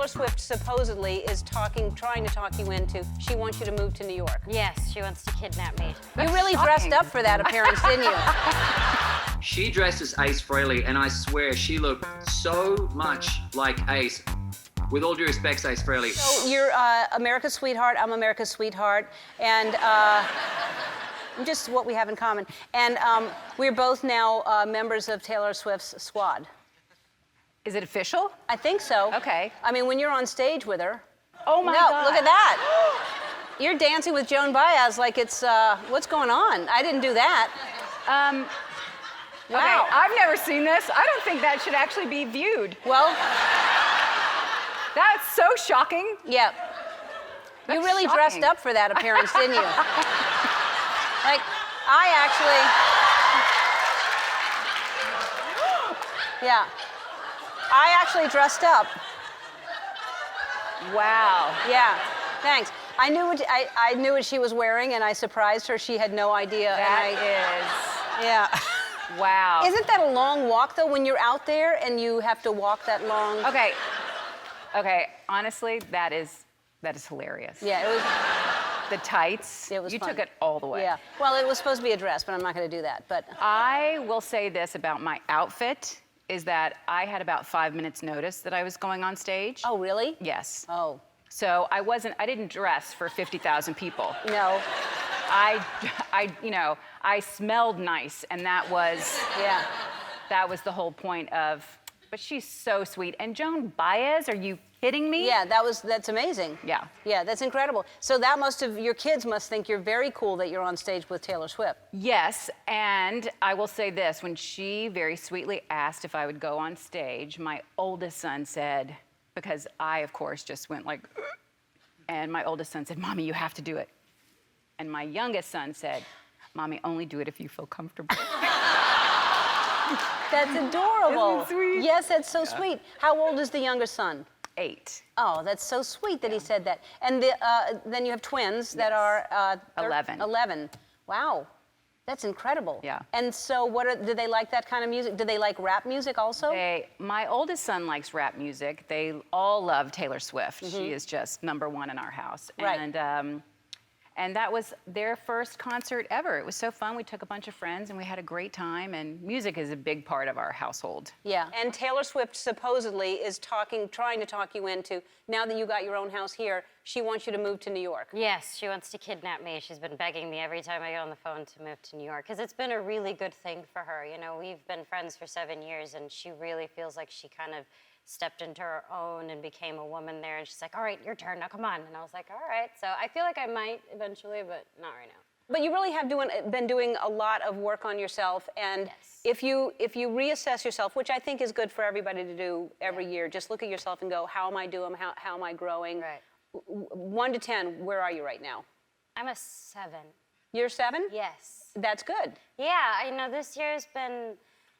Taylor Swift supposedly is trying to talk you into, she wants you to move to New York. Yes, she wants to kidnap me. You really dressed up for that appearance, didn't you? She dressed as Ace Frehley, and I swear she looked so much like Ace. With all due respect, Ace Frehley. So you're America's sweetheart, I'm America's sweetheart, and just what we have in common. And we're both now members of Taylor Swift's squad. Is it official? I think so. Okay. I mean, when you're on stage with her. Oh my God. No, look at that. You're dancing with Joan Baez like it's, what's going on? I didn't do that. Wow. Okay, I've never seen this. I don't think that should actually be viewed. Well. That's so shocking. Yeah. You really shocking. dressed up for that appearance, didn't you? Like, I actually. Yeah. I actually dressed up. Wow. Yeah. Thanks. I knew what she was wearing, and I surprised her. She had no idea. Yeah. Wow. Isn't that a long walk, though, when you're out there and you have to walk that long? Okay. Honestly, that is hilarious. Yeah, it was. The tights. It was You fun. took it all the way. Yeah. Well, it was supposed to be a dress, but I'm not going to do that. But I will say this about my outfit, is that I had about 5 minutes notice that I was going on stage. Oh, really? Yes. Oh. So I didn't dress for 50,000 people. No. I smelled nice, and that was the whole point of, but she's so sweet. And Joan Baez, are you kidding me? Yeah, that's amazing. Yeah. Yeah, that's incredible. So your kids must think you're very cool that you're on stage with Taylor Swift. Yes, and I will say this, when she very sweetly asked if I would go on stage, my oldest son said, because I, of course, just went like, and my oldest son said, "Mommy, you have to do it." And my youngest son said, "Mommy, only do it if you feel comfortable." That's adorable. Isn't it sweet? Yes, that's so sweet. How old is the youngest son? 8. Oh, that's so sweet that he said that. And then you have twins that are 11. 11. Wow, that's incredible. Yeah. And so, do they like that kind of music? Do they like rap music also? My oldest son likes rap music. They all love Taylor Swift. Mm-hmm. She is just #1 in our house. Right. And that was their first concert ever. It was so fun. We took a bunch of friends and we had a great time, and music is a big part of our household. Yeah. And Taylor Swift supposedly is trying to talk you into, now that you got your own house here, she wants you to move to New York. Yes, she wants to kidnap me. She's been begging me every time I get on the phone to move to New York, because it's been a really good thing for her. You know, we've been friends for 7 years, and she really feels like she kind of stepped into her own and became a woman there. And she's like, "All right, your turn, now come on." And I was like, "All right." So I feel like I might eventually, but not right now. But you really have been doing a lot of work on yourself, and Yes. if you reassess yourself, which I think is good for everybody to do every year, just look at yourself and go, how am I doing? How am I growing? Right. 1 to 10, where are you right now? I'm a 7. You're 7? Yes. That's good. Yeah, this year's been,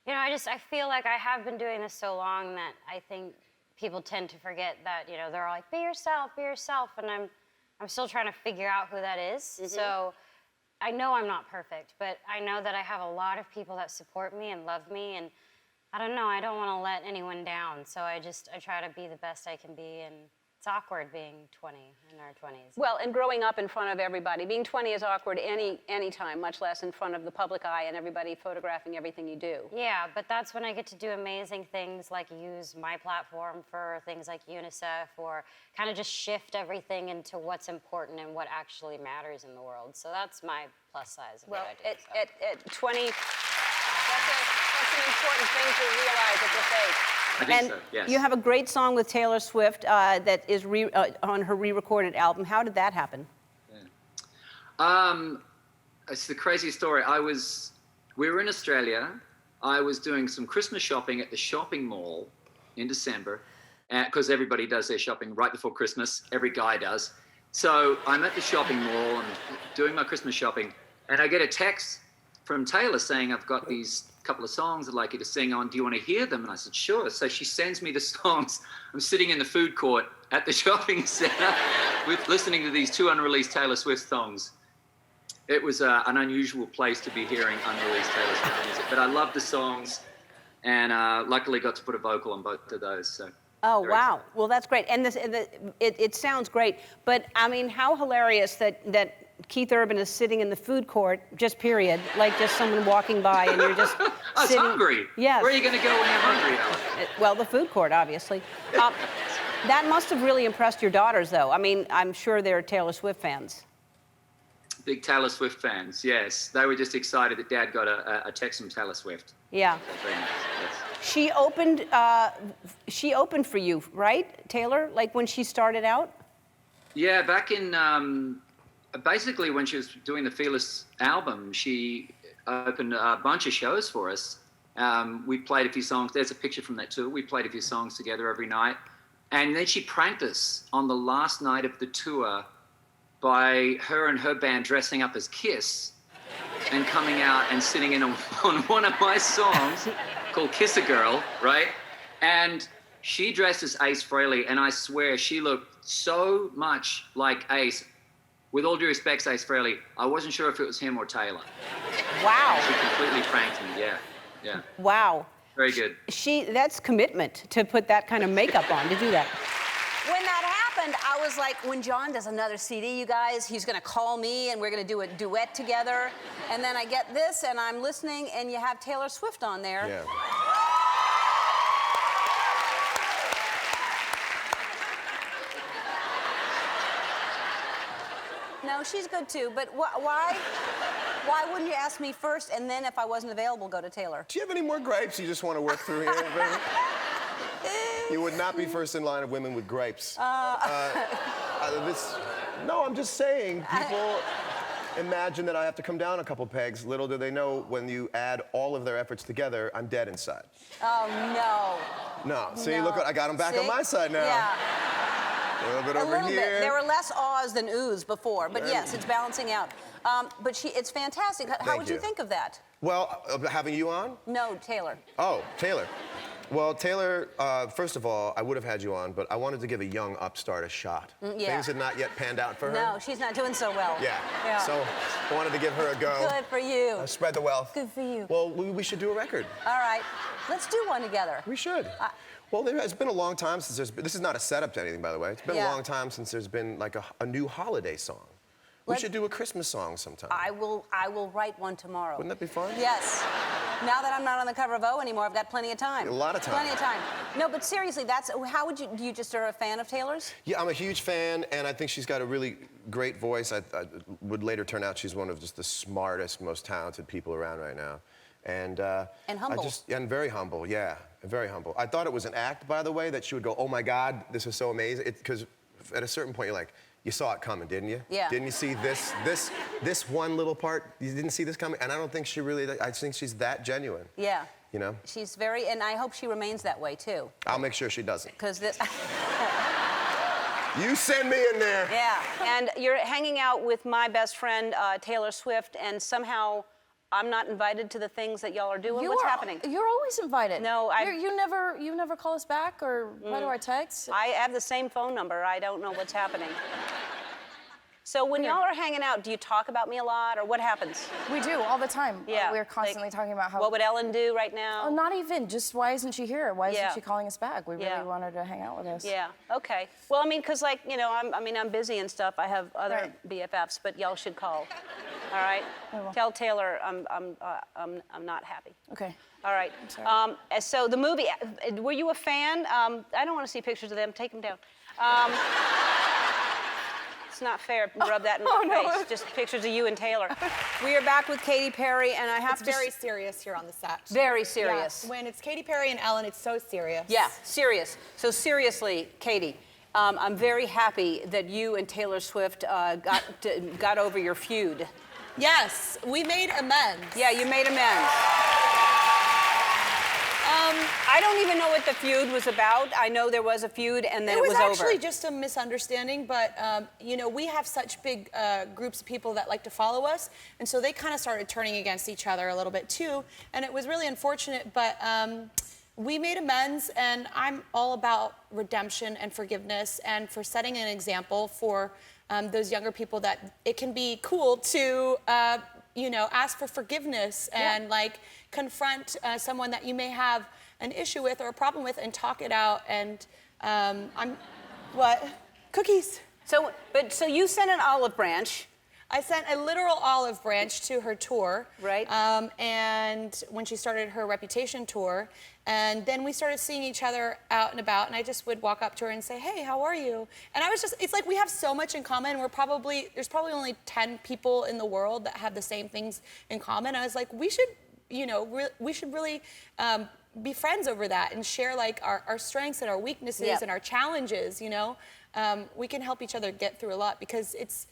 I feel like I have been doing this so long that I think people tend to forget that, they're all like, be yourself, and I'm still trying to figure out who that is. Mm-hmm. So I know I'm not perfect, but I know that I have a lot of people that support me and love me, and I don't know, I don't want to let anyone down. So I try to be the best I can be, and it's awkward being 20 in our 20s. Well, and growing up in front of everybody. Being 20 is awkward any time, much less in front of the public eye and everybody photographing everything you do. Yeah, but that's when I get to do amazing things like use my platform for things like UNICEF, or kind of just shift everything into what's important and what actually matters in the world. So that's my plus size of Well, what I do. at 20, that's an important thing to realize at this age. I think And so, yes. you have a great song with Taylor Swift that is on her re-recorded album. How did that happen? It's the craziest story. We were in Australia. I was doing some Christmas shopping at the shopping mall in December, because everybody does their shopping right before Christmas. Every guy does. So I'm at the shopping mall and doing my Christmas shopping, and I get a text from Taylor saying, "I've got these couple of songs I'd like you to sing on. Do you want to hear them?" And I said, "Sure." So she sends me the songs. I'm sitting in the food court at the shopping center listening to these 2 unreleased Taylor Swift songs. It was an unusual place to be hearing unreleased Taylor Swift music, but I loved the songs, and luckily got to put a vocal on both of those. So Oh, Very wow. excited. Well, that's great. And it sounds great. But, I mean, how hilarious that Keith Urban is sitting in the food court, just period, like just someone walking by and you're just I was sitting. hungry. Yes. Where are you going to go when you're hungry, Ellen? Well, the food court, obviously. That must have really impressed your daughters, though. I mean, I'm sure they're Taylor Swift fans. Big Taylor Swift fans, yes. They were just excited that Dad got a text from Taylor Swift. Yeah. That's very nice, yes. She opened for you, right, Taylor? Like when she started out? Yeah, back in, basically when she was doing the Fearless album, she opened a bunch of shows for us. We played a few songs. There's a picture from that tour. We played a few songs together every night. And then she pranked us on the last night of the tour by her and her band dressing up as Kiss and coming out and sitting in on one of my songs called Kiss a Girl, right? And she dressed as Ace Frehley, and I swear she looked so much like Ace. With all due respect, Ace Frehley, I wasn't sure if it was him or Taylor. Wow. She completely pranked me, yeah. Wow. Very good. That's commitment to put that kind of makeup on, to do that. When that happened, I was like, when John does another CD, you guys, he's gonna call me and we're gonna do a duet together. And then I get this and I'm listening and you have Taylor Swift on there. Yeah. No, she's good too, but why wouldn't you ask me first and then if I wasn't available, go to Taylor? Do you have any more gripes you just want to work through here, baby? You would not be first in line of women with gripes. No, I'm just saying, people imagine that I have to come down a couple pegs. Little do they know, when you add all of their efforts together, I'm dead inside. Oh, no. No, see, No. look, I got them back on See? my side now. Yeah. A little bit A over little here. bit. There were less ahs than oohs before, but Yeah. yes, it's balancing out. But it's fantastic. How Thank would you you. think of that? Well, having you on? No, Taylor. Oh, Taylor. Well, Taylor, first of all, I would have had you on, but I wanted to give a young upstart a shot. yeah. Things had not yet panned out for her. No, she's not doing so well. Yeah. So I wanted to give her a go. Good for you. Spread the wealth. Good for you. Well, we should do a record. All right, let's do one together. We should. Well, there has been a long time since there's been, this is not a setup to anything, by the way. It's been Yeah. a long time since there's been like a new holiday song. We should do a Christmas song sometime. I will write one tomorrow. Wouldn't that be fun? Yes. Now that I'm not on the cover of O anymore, I've got plenty of time. A lot of time. Plenty of time. No, but seriously, how would you just are a fan of Taylor's? Yeah, I'm a huge fan, and I think she's got a really great voice. I would later turn out she's one of just the smartest, most talented people around right now. And humble. And very humble, yeah, very humble. I thought it was an act, by the way, that she would go, oh my God, this is so amazing. Because at a certain point, you're like, you saw it coming, didn't you? Yeah. Didn't you see this one little part? You didn't see this coming? And I don't think she really, I think she's that genuine. Yeah. You know? She's very, and I hope she remains that way too. I'll make sure she doesn't. Because this. You send me in there. Yeah, and you're hanging out with my best friend, Taylor Swift, and somehow I'm not invited to the things that y'all are doing. What's happening? You're always invited. No, you never call us back or reply to our texts. I have the same phone number. I don't know what's happening. So when y'all are hanging out, do you talk about me a lot, or what happens? We do all the time. Yeah. We're constantly talking about how. What would Ellen do right now? Oh, not even. Just why isn't she here? Why Yeah. isn't she calling us back? We Yeah. really want her to hang out with us. Yeah. Okay. Well, I mean, because like I'm busy and stuff. I have other Right. BFFs, but y'all should call. All right. I will. Tell Taylor I'm not happy. Okay. All right. sorry. So the movie, were you a fan? I don't want to see pictures of them. Take them down. It's not fair. Rub that in my face. Just pictures of you and Taylor. We are back with Katy Perry, and I have It's very serious here on the set. very serious. Yeah. When it's Katy Perry and Ellen, it's so serious. Yeah, serious. So seriously, Katy, I'm very happy that you and Taylor Swift got over your feud. Yes, we made amends. Yeah, you made amends. I don't even know what the feud was about. I know there was a feud, and then it was over. It was actually just a misunderstanding, but we have such big groups of people that like to follow us, and so they kind of started turning against each other a little bit too, and it was really unfortunate, but we made amends, and I'm all about redemption and forgiveness, and for setting an example for those younger people that it can be cool to ask for forgiveness and like confront someone that you may have an issue with or a problem with and talk it out and What? Cookies. So you sent an olive branch. I sent a literal olive branch to her tour. Right. And when she started her Reputation tour. And then we started seeing each other out and about, and I just would walk up to her and say, hey, how are you? And I was just, it's like we have so much in common. There's probably only 10 people in the world that have the same things in common. I was like, we should, we should really be friends over that and share like our strengths and our weaknesses and our challenges, we can help each other get through a lot because it's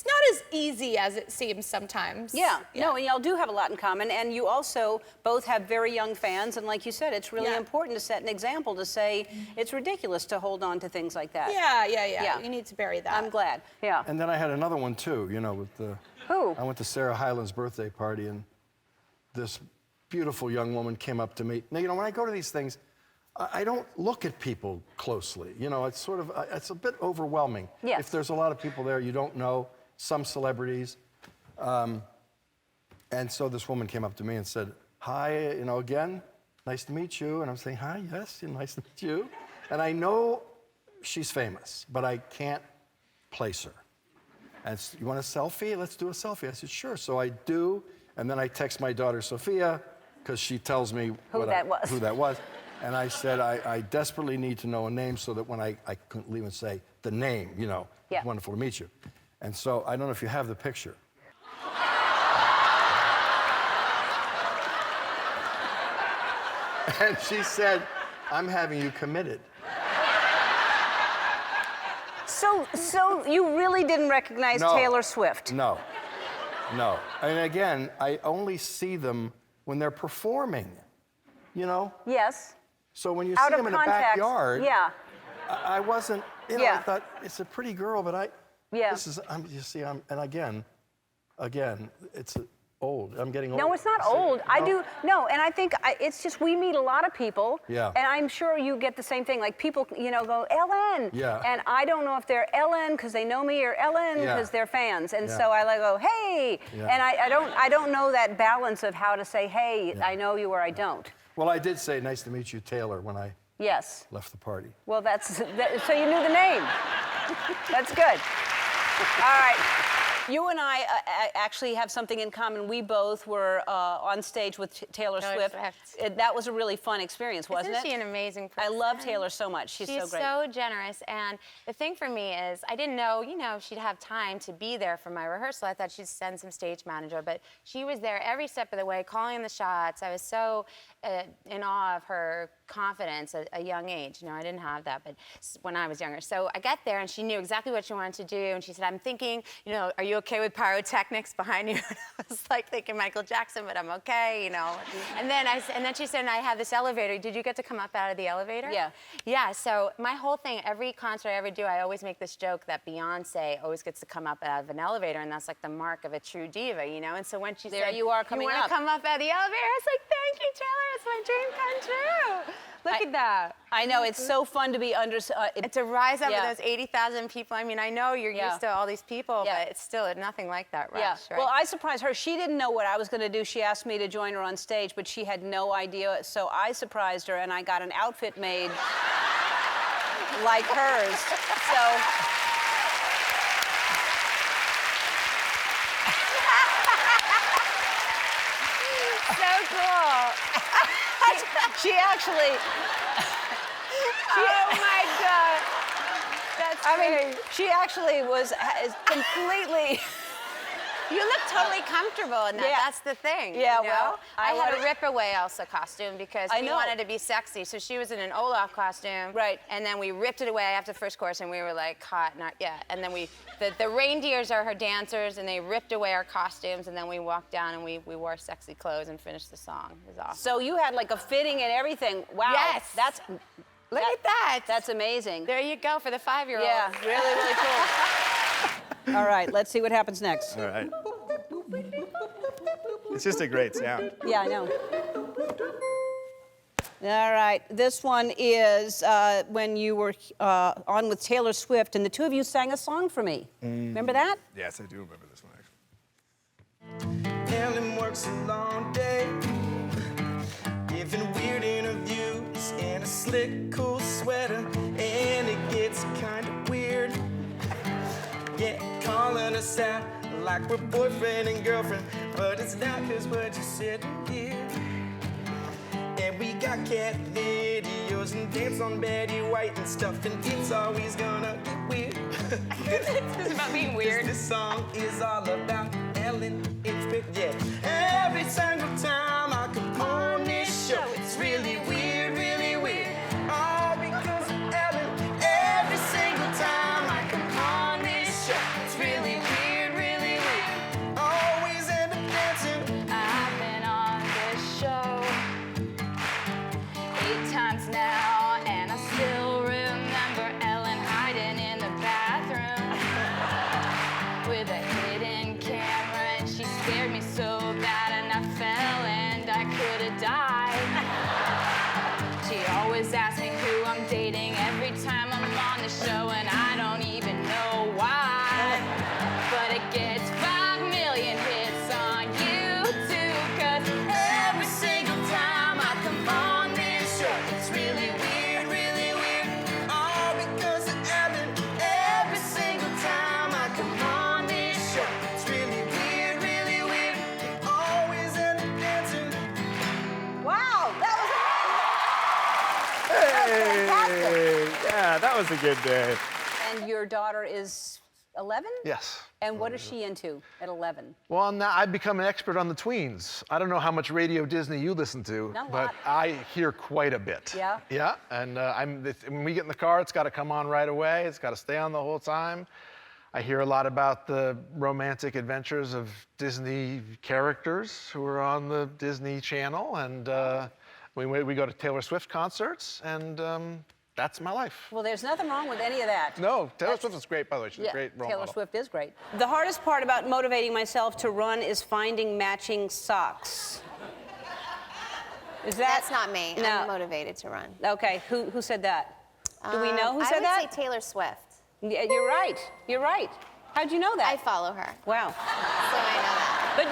not as easy as it seems sometimes. Yeah. No, and y'all do have a lot in common, and you also both have very young fans, and like you said, it's really important to set an example to say it's ridiculous to hold on to things like that. Yeah. You need to bury that. I'm glad. Yeah. And then I had another one too, with the... Who? I went to Sarah Hyland's birthday party, and this beautiful young woman came up to me. Now, when I go to these things, I don't look at people closely. It's sort of, it's a bit overwhelming. Yes. If there's a lot of people there you don't know, some celebrities. And so this woman came up to me and said, hi, again, nice to meet you. And I'm saying, hi, yes, nice to meet you. And I know she's famous, but I can't place her. And you want a selfie? Let's do a selfie. I said, sure. So I do. And then I text my daughter, Sophia, because she tells me who that was. And I said, I desperately need to know a name so that when I couldn't even say the name, it's wonderful to meet you. And so I don't know if you have the picture. And she said, I'm having you committed. So you really didn't recognize Taylor Swift? No. And again, I only see them when they're performing, Yes. So when you Out see of them in the context, backyard, I wasn't, I thought, it's a pretty girl, but this is, and again, it's old. I'm getting old. No, it's not old. And I think it's just we meet a lot of people. Yeah. And I'm sure you get the same thing. Like people, go, Ellen. Yeah. And I don't know if they're Ellen because they know me or Ellen because they're fans. And so I go, hey. Yeah. And I don't know that balance of how to say, hey, I know you or I don't. Well, I did say, nice to meet you, Taylor, when I left the party. Well, so you knew the name. That's good. All right. You and I actually have something in common. We both were on stage with Taylor Swift. That was a really fun experience, wasn't it? Isn't she an amazing person? I love Taylor so much. She's so great. She's so generous. And the thing for me is, I didn't know, she'd have time to be there for my rehearsal. I thought she'd send some stage manager, but she was there every step of the way, calling the shots. I was so in awe of her confidence at a young age. I didn't have that, but when I was younger. So I got there, and she knew exactly what she wanted to do. And she said, I'm thinking, are you okay with pyrotechnics behind you? And I was like thinking Michael Jackson, but I'm okay, And then she said, I have this elevator. Did you get to come up out of the elevator? Yeah. Yeah, so my whole thing, every concert I ever do, I always make this joke that Beyonce always gets to come up out of an elevator, and that's like the mark of a true diva, And so when she said, you are coming you want to come up out of the elevator? I was like, thank you, Taylor. It's my dream come true. Look at that. I know, it's so fun to be under... to rise up with those 80,000 people. I mean, I know you're used to all these people, but it's still nothing like that rush, right? Well, I surprised her. She didn't know what I was going to do. She asked me to join her on stage, but she had no idea. So I surprised her, and I got an outfit made like hers. So cool. She actually... Oh, my God. That's great. She actually is completely... You look totally comfortable in that. Yeah. That's the thing. Yeah, you know? well, I had a rip-away Elsa costume because I we know. wanted to be sexy. So she was in an Olaf costume. Right. And then we ripped it away after the first chorus, and we were like, hot, not yet. And then the reindeers are her dancers, and they ripped away our costumes, and then we walked down and we wore sexy clothes and finished the song. It was awesome. So you had like a fitting and everything. Wow. Yes. Look at that. That's amazing. There you go for the 5-year-old. Yeah, really, really cool. All right, let's see what happens next. All right. It's just a great sound. Yeah, I know. All right, this one is when you were on with Taylor Swift, and the two of you sang a song for me. Remember that? Yes, I do remember this one, actually. Ellen works a long day, giving weird interviews in a slick, cool sweater. us sound like we're boyfriend and girlfriend, but it's not, cause we're just sitting here. And we got cat videos and dance on Betty White and stuff, and it's always gonna get weird. It's about being weird. This song is all about Ellen. It's big, yeah. Every single time I come on this show, it's really weird, really weird. All because of Ellen. Every single time I come on this show, it's really weird, really weird. Always end up dancing. I've been on this show 8 times now, and I still remember Ellen hiding in the bathroom with a hidden camera, and she scared me so bad, and I fell and I could have died. She always asks me who I'm dating every time I'm on the show, and I don't even know why. But it gets 5 million hits on YouTube, 'cause every single time I come on this show, it's really weird, really weird. All because of Ellen. Every single time I come on this show, it's really weird, really weird. Always end up dancing. Wow, that was Hey, yeah, that was a good day. And your daughter is 11? Yes. And what is she into at 11? Well, now I've become an expert on the tweens. I don't know how much Radio Disney you listen to, Not a but lot. I hear quite a bit. Yeah? Yeah, and when we get in the car, it's got to come on right away. It's got to stay on the whole time. I hear a lot about the romantic adventures of Disney characters who are on the Disney Channel, and we go to Taylor Swift concerts, and that's my life. Well, there's nothing wrong with any of that. No, Taylor Swift is great, by the way. She's a great role Taylor model. Swift is great. The hardest part about motivating myself to run is finding matching socks. Is that? That's not me. No. I'm motivated to run. Okay, who said that? Do we know who said that? I would say Taylor Swift. Yeah, you're right. You're right. How'd you know that? I follow her, Wow. so I know that. But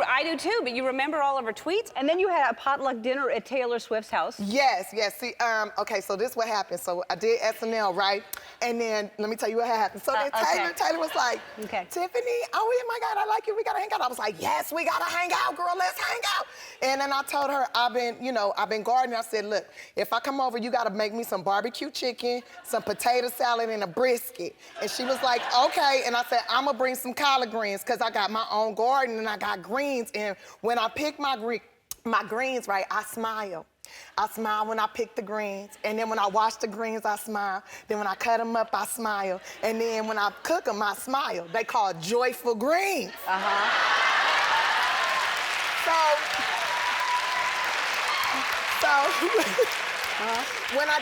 I do too, but you remember all of her tweets? And then you had a potluck dinner at Taylor Swift's house. Yes. See, okay, so this is what happened. So I did SNL, right? And then let me tell you what happened. So then okay. Taylor was like, Okay. Tiffany, oh my God, I like you. We gotta hang out. I was like, yes, we gotta hang out, girl. Let's hang out. And then I told her I've been gardening. I said, look, if I come over, you gotta make me some barbecue chicken, some potato salad, and a brisket. And she was like, okay. And I said, I'm gonna bring some collard greens because I got my own garden and I got greens. And when I pick my greens, right, I smile. I smile when I pick the greens. And then when I wash the greens, I smile. Then when I cut them up, I smile. And then when I cook them, I smile. They call it joyful greens. When I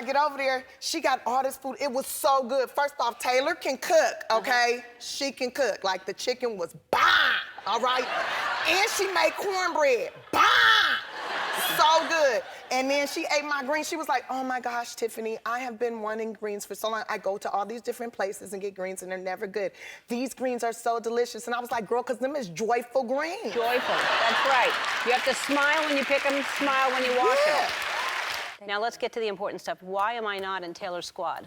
get over there, she got all this food. It was so good. First off, Taylor can cook, okay? She can cook. Like, the chicken was bomb, all right? And she made cornbread, bomb! So good. And then she ate my greens. She was like, oh my gosh, Tiffany, I have been wanting greens for so long. I go to all these different places and get greens, and they're never good. These greens are so delicious. And I was like, girl, because them is joyful greens. Joyful, that's right. You have to smile when you pick them, smile when you wash them. Now let's get to the important stuff. Why am I not in Taylor's squad?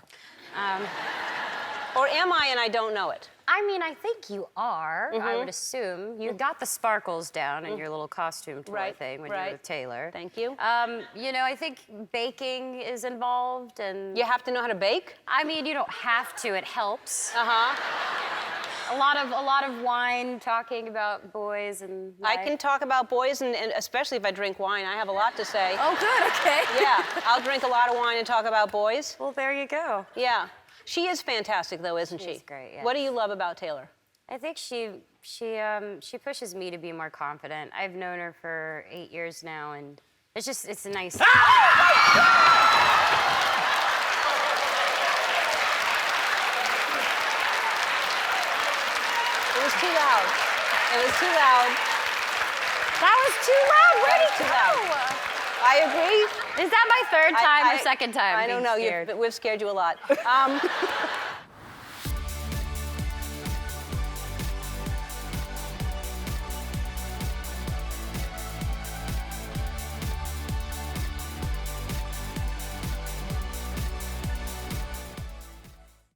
Or am I and I don't know it? I mean, I think you are, I would assume. You got the sparkles down in your little costume toy thing when you were with Taylor. Thank you. I think baking is involved, and... You have to know how to bake? I mean, you don't have to, it helps. Uh-huh. A lot of wine, talking about boys and life. I can talk about boys, and especially if I drink wine. I have a lot to say. Oh, good, okay. Yeah, I'll drink a lot of wine and talk about boys. Well, there you go. Yeah. She is fantastic, though, isn't she? She's great, yes. What do you love about Taylor? I think she pushes me to be more confident. I've known her for 8 years now, and it's a nice... It was too loud. It was too loud. That was too loud. Where'd it Too go? loud. I agree. Is that my third time or second time? I don't know. Scared? We've scared you a lot.